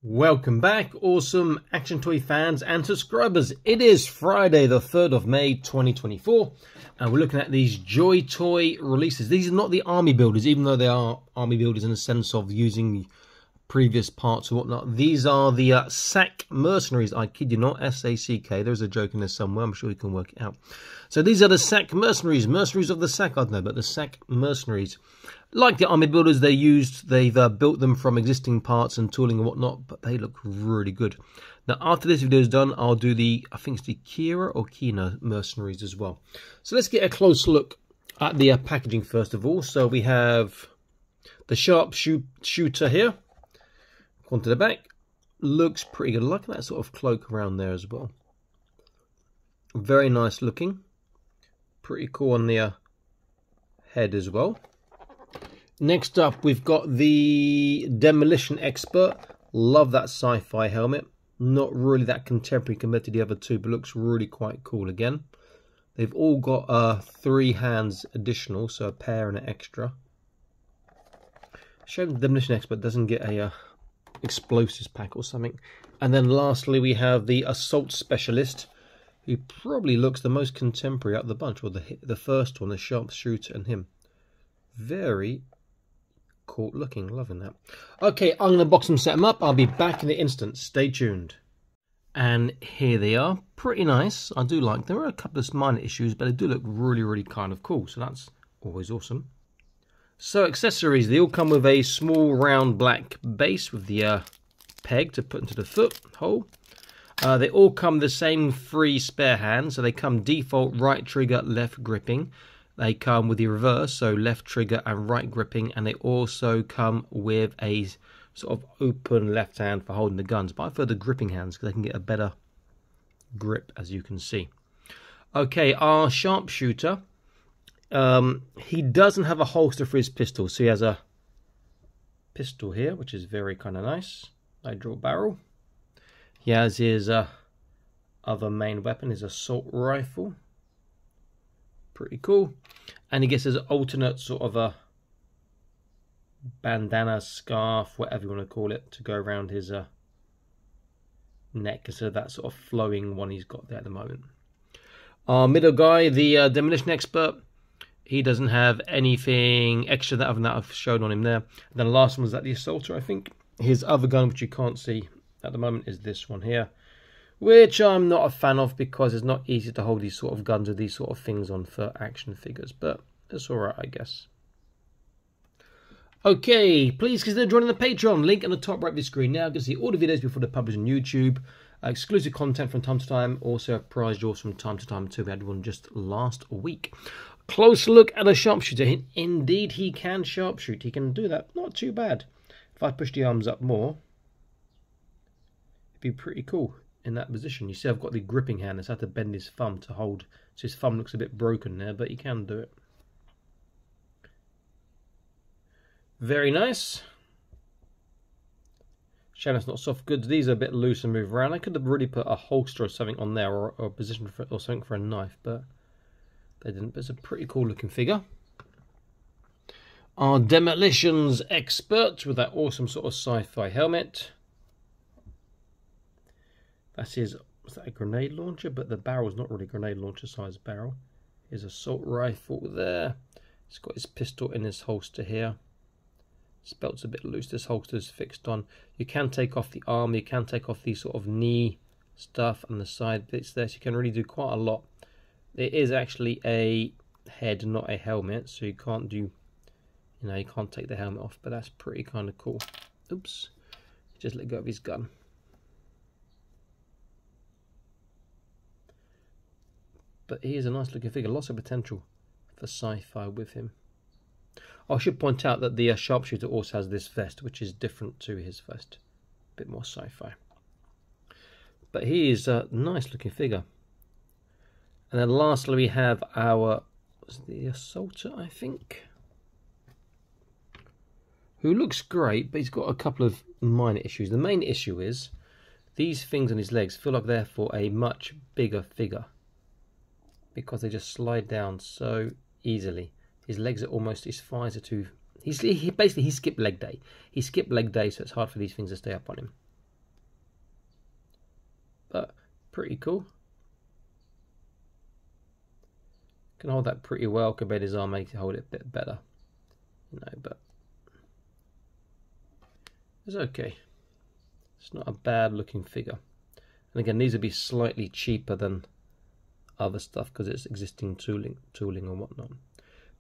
Welcome back, awesome action toy fans and subscribers. It is Friday the 3rd of May 2024 and we're looking at these Joytoy releases. These are not the army builders, even though they are army builders in the sense of using previous parts and whatnot. These are the SAC Mercenaries. I kid you not, S-A-C-K. There's a joke in there somewhere. I'm sure you can work it out. So these are the SAC Mercenaries. Mercenaries of the SAC, I don't know, but the SAC Mercenaries. Like the army builders they've built them from existing parts and tooling and whatnot, but they look really good. Now, after this video is done, I'll do I think it's the Kira or Kina Mercenaries as well. So let's get a close look at the packaging first of all. So we have the sharpshooter here. Onto the back, looks pretty good. I like that sort of cloak around there as well. Very nice looking. Pretty cool on the head as well. Next up, we've got the Demolition Expert. Love that sci-fi helmet. Not really that contemporary compared to the other two, but looks really quite cool again. They've all got 3 hands additional, so a pair and an extra. Shame the Demolition Expert doesn't get a explosives pack or something. And then lastly, we have the Assault Specialist, who probably looks the most contemporary out of the bunch, or the first one, the sharpshooter and him. Very cool looking, loving that. Okay, I'm going to box them, set them up. I'll be back in an instant. Stay tuned. And here they are. Pretty nice. I do like them. There are a couple of minor issues, but they do look really, really kind of cool. So that's always awesome. So accessories, they all come with a small round black base with the peg to put into the foot hole. They all come the same 3 spare hands, so they come default right trigger, left gripping. They come with the reverse, so left trigger and right gripping, and they also come with a sort of open left hand for holding the guns. But I prefer the gripping hands because they can get a better grip, as you can see. Okay, our sharpshooter. He doesn't have a holster for his pistol, so he has a pistol here, which is very kind of nice. I draw barrel. He has his other main weapon, his assault rifle. Pretty cool. And he gets his alternate sort of a bandana, scarf, whatever you want to call it, to go around his neck instead of that sort of flowing one he's got there at the moment. Our middle guy, the Demolition Expert. He doesn't have anything extra other than that I've shown on him there. And then the last one was that the Assaulter, I think. His other gun, which you can't see at the moment, is this one here. Which I'm not a fan of because it's not easy to hold these sort of guns with these sort of things on for action figures. But it's alright, I guess. Okay, please consider joining the Patreon. Link in the top right of the screen now. You can see all the videos before they're published on YouTube. Exclusive content from time to time. Also prize draws from time to time too. We had one just last week. Close look at a sharpshooter. Indeed, he can sharpshoot. He can do that. Not too bad. If I push the arms up more, it'd be pretty cool in that position. You see I've got the gripping hand. It's had to bend his thumb to hold. So his thumb looks a bit broken there, but he can do it. Very nice. Shame it's not soft goods. These are a bit loose and move around. I could have really put a holster or something on there, or a position for or something for a knife, but they didn't. But it's a pretty cool looking figure. Our Demolitions Expert with that awesome sort of sci-fi helmet. That's his, was that a grenade launcher? But the barrel's not really a grenade launcher size barrel. His assault rifle there. He's got his pistol in his holster here. His belt's a bit loose. This holster's fixed on. You can take off the arm. You can take off the sort of knee stuff and the side bits there. So you can really do quite a lot. It is actually a head, not a helmet. So you can't do, you can't take the helmet off. But that's pretty kind of cool. Oops. Just let go of his gun. But he is a nice looking figure. Lots of potential for sci-fi with him. I should point out that the sharpshooter also has this vest, which is different to his vest. A bit more sci-fi. But he is a nice looking figure. And then lastly we have our, the Assaulter, I think. Who looks great, but he's got a couple of minor issues. The main issue is these things on his legs feel like they're for a much bigger figure, because they just slide down so easily. His legs are almost, his thighs are too, he skipped leg day. He skipped leg day, so it's hard for these things to stay up on him. but pretty cool. Can hold that pretty well. Could bend his arm, make it hold it a bit better. But it's okay. It's not a bad looking figure. And again, these would be slightly cheaper than other stuff because it's existing tooling and whatnot.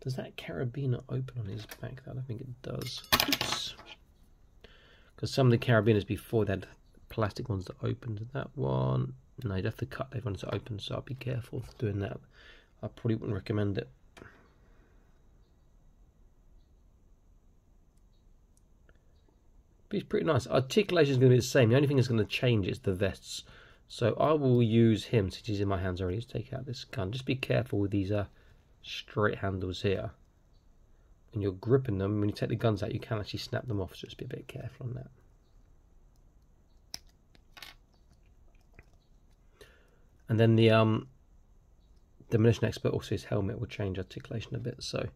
Does that carabiner open on his back? I don't think it does. Because some of the carabiners before they had plastic ones that opened. That one, no, you'd have to cut everyone to open, so I'll be careful of doing that. I probably wouldn't recommend it. But it's pretty nice. Articulation is going to be the same. The only thing that's going to change is the vests. So I will use him since he's in my hands already. Let's take out this gun. Just be careful with these straight handles here. When you're gripping them, when you take the guns out, you can actually snap them off. So just be a bit careful on that. And then the demolition expert, also his helmet will change articulation a bit. So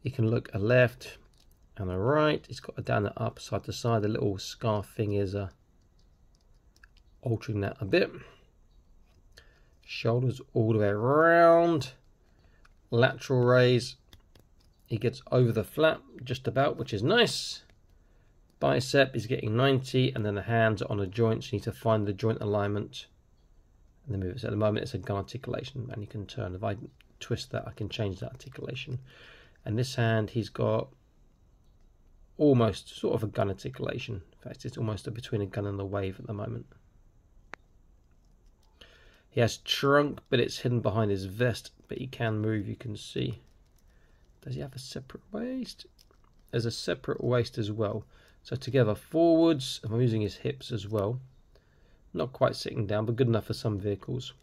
you can look a left and a right. It's got a down and up, side to side. The little scarf thing is altering that a bit. Shoulders all the way around. Lateral raise. He gets over the flap just about, which is nice. Bicep is getting 90, and then the hands are on the joints. You need to find the joint alignment and then move it. So at the moment it's a gun articulation, and you can turn. If I twist that, I can change that articulation. And this hand, he's got almost sort of a gun articulation. In fact, it's almost between a gun and the wave at the moment. He has trunk, but it's hidden behind his vest, but he can move, you can see. Does he have a separate waist? There's a separate waist as well. So together forwards, and I'm using his hips as well. Not quite sitting down, but good enough for some vehicles.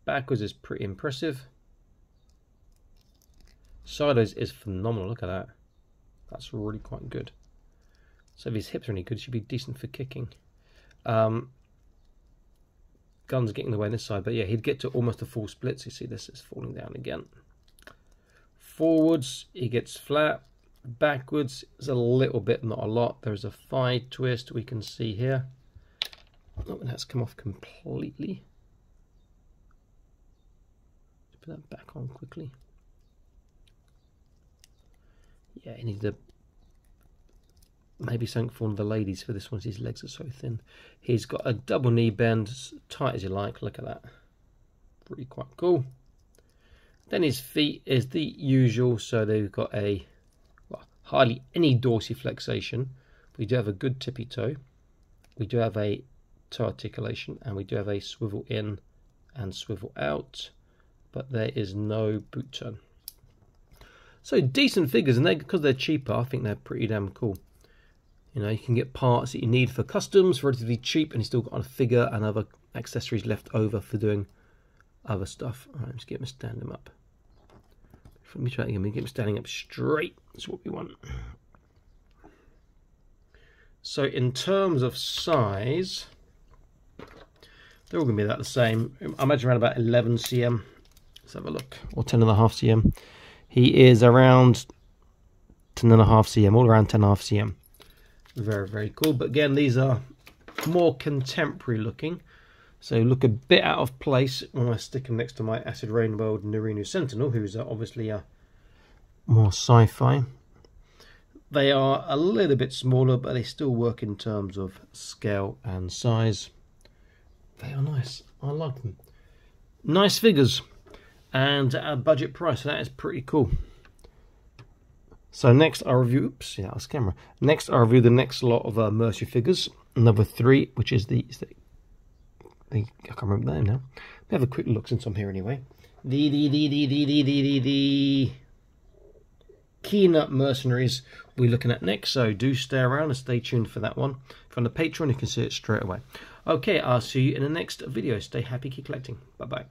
Backwards is pretty impressive. Sideways is phenomenal, look at that. That's really quite good. So if his hips are any good, it should be decent for kicking. Gun's getting in the way on this side, but yeah, he'd get to almost a full split. So you see this is falling down again. Forwards, he gets flat. Backwards is a little bit, not a lot. There's a thigh twist we can see here. Oh, and that's come off completely. Put that back on quickly. Yeah, he needs a maybe something for one of the ladies for this one. His legs are so thin. He's got a double knee bend, as tight as you like. Look at that. Really quite cool. Then his feet is the usual. So they've got a hardly any dorsiflexation. We do have a good tippy toe. We do have a toe articulation, and we do have a swivel in and swivel out. But there is no boot turn. So decent figures, and because they're cheaper, I think they're pretty damn cool. You know, you can get parts that you need for customs relatively cheap, and you still got a figure and other accessories left over for doing other stuff. All right, let's get him standing up. Let me try it again. We get him standing up straight. That's what we want. So in terms of size, they're all going to be about the same. I imagine around about 11 cm. Let's have a look. Or 10.5 cm. He is around 10.5 cm, all around 10.5 cm. Very, very cool. But again, these are more contemporary looking. So look a bit out of place when I stick them next to my Acid Rain World Narinu Sentinel, who's obviously a more sci-fi. They are a little bit smaller, but they still work in terms of scale and size. They are nice. I like them. Nice figures. And at a budget price, so that is pretty cool. So next I'll review, oops, yeah, that's camera. Next I'll review the next lot of Mercy figures. Number 3, which is the I can't remember the name now. We have a quick look since I'm here anyway. The Keener Mercenaries we're looking at next. So do stay around and stay tuned for that one. From the Patreon, you can see it straight away. Okay, I'll see you in the next video. Stay happy, keep collecting. Bye bye.